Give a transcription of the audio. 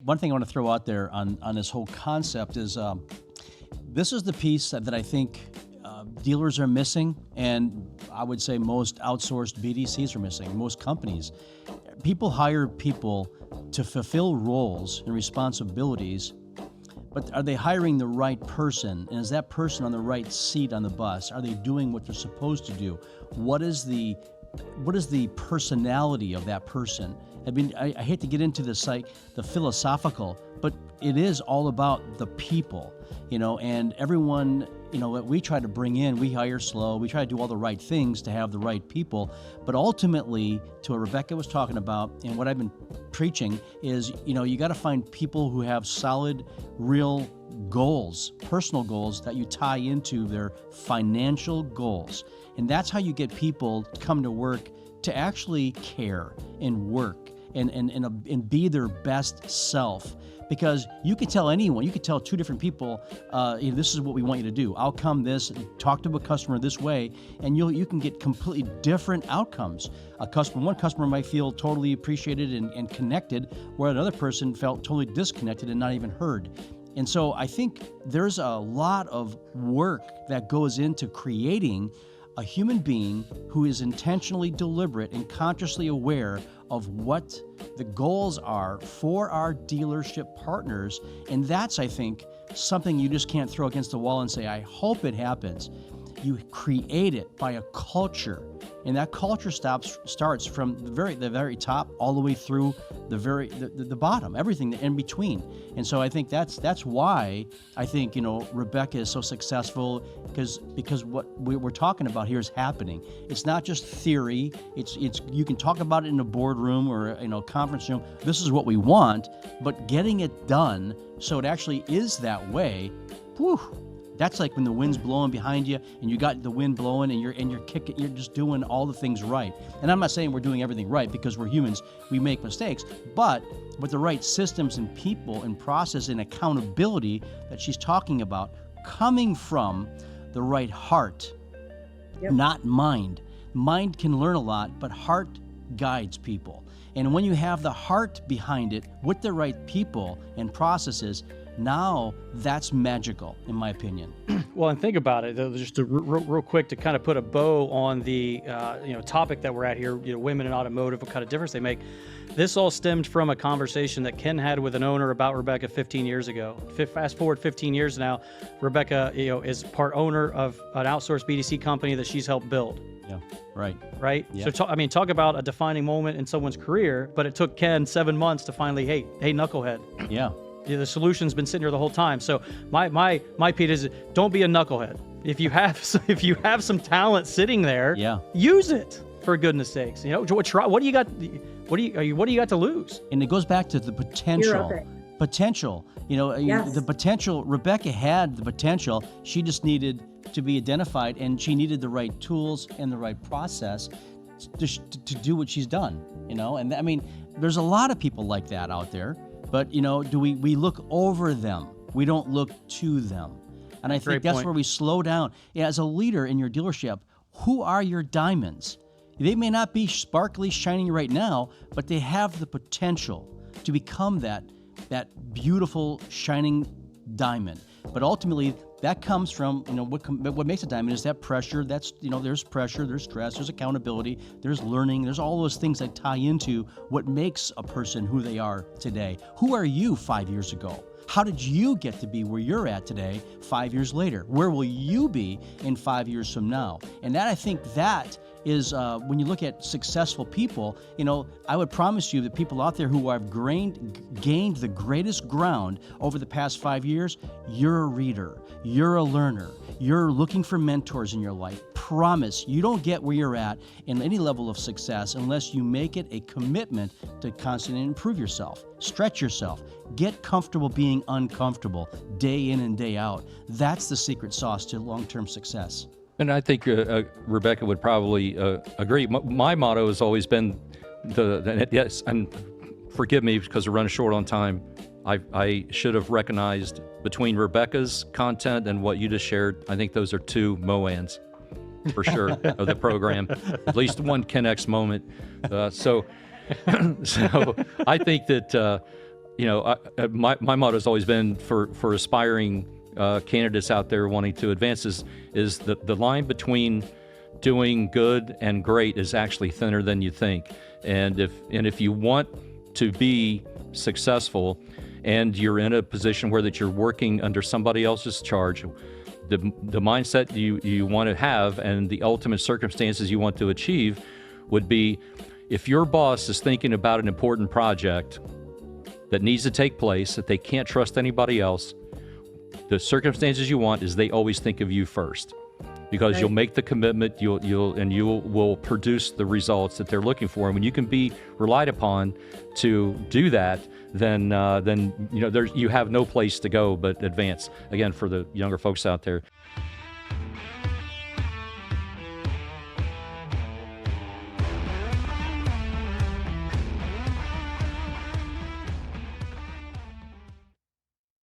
one thing I want to throw out there on this whole concept is this is the piece that I think dealers are missing, and I would say most outsourced BDCs are missing, most companies. People hire people to fulfill roles and responsibilities, but are they hiring the right person? And is that person on the right seat on the bus? Are they doing what they're supposed to do? What is the personality of that person? I mean, I hate to get into the philosophical, but it is all about the people, and everyone, that we try to bring in, we hire slow, we try to do all the right things to have the right people. But ultimately, to what Rebecca was talking about and what I've been preaching is, you got to find people who have solid, real goals, personal goals that you tie into their financial goals. And that's how you get people to come to work to actually care and work and be their best self. Because you could tell anyone, you could tell two different people, this is what we want you to do. I'll come this, talk to a customer this way, and you can get completely different outcomes. One customer might feel totally appreciated and connected, where another person felt totally disconnected and not even heard. And so I think there's a lot of work that goes into creating a human being who is intentionally deliberate and consciously aware of what the goals are for our dealership partners. And that's, I think, something you just can't throw against the wall and say, I hope it happens. You create it by a culture, and that culture starts from the very top all the way through the bottom, everything in between. And so I think that's why I think Rebecca is so successful, because what we're talking about here is happening. It's not just theory. It's you can talk about it in a boardroom or a conference room. This is what we want, but getting it done so it actually is that way. Whew. That's like when the wind's blowing behind you and you got the wind blowing and you're kicking, you're just doing all the things right. And I'm not saying we're doing everything right, because we're humans, we make mistakes, but with the right systems and people and process and accountability that she's talking about, coming from the right heart, not mind. Mind can learn a lot, but heart guides people. And when you have the heart behind it with the right people and processes, now that's magical, in my opinion. Well, and think about it, just real quick to kind of put a bow on the topic that we're at here, women in automotive, what kind of difference they make. This all stemmed from a conversation that Ken had with an owner about Rebecca 15 years ago. Fast forward 15 years now, Rebecca is part owner of an outsourced BDC company that she's helped build. Yeah, right. Right? Yeah. So, talk about a defining moment in someone's career, but it took Ken 7 months to finally, hey, knucklehead. Yeah. The solution's been sitting here the whole time. So my Pete is, don't be a knucklehead. If you have some talent sitting there, use it, for goodness sakes. Try. What do you got? What do you got to lose? And it goes back to the potential. Potential. Yes. The potential. Rebecca had the potential. She just needed to be identified, and she needed the right tools and the right process to do what she's done. And I mean, there's a lot of people like that out there. But, do we look over them? We don't look to them. And I think that's where we slow down. As a leader in your dealership, who are your diamonds? They may not be sparkly, shining right now, but they have the potential to become that beautiful, shining diamond. But ultimately, that comes from, what makes a diamond is that pressure. That's, there's pressure, there's stress, there's accountability, there's learning, there's all those things that tie into what makes a person who they are today. Who are you 5 years ago? How did you get to be where you're at today 5 years later? Where will you be in 5 years from now? And I think that is when you look at successful people, I would promise you that people out there who have gained the greatest ground over the past 5 years, you're a reader, you're a learner, you're looking for mentors in your life. Promise you don't get where you're at in any level of success unless you make it a commitment to constantly improve yourself, stretch yourself, get comfortable being uncomfortable day in and day out. That's the secret sauce to long-term success. And I think Rebecca would probably agree. My motto has always been yes, and forgive me because we're running short on time. I should have recognized between Rebecca's content and what you just shared. I think those are two Moans for sure of the program. At least one Ken X moment. So I think that my motto has always been for aspiring candidates out there wanting to advance is the line between doing good and great is actually thinner than you think. And if you want to be successful and you're in a position where that you're working under somebody else's charge, the mindset you want to have and the ultimate circumstances you want to achieve would be, if your boss is thinking about an important project that needs to take place, that they can't trust anybody else, the circumstances you want is they always think of you first, because Right. you'll make the commitment, you will produce the results that they're looking for. And when you can be relied upon to do that, then you have no place to go but advance. Again, for the younger folks out there,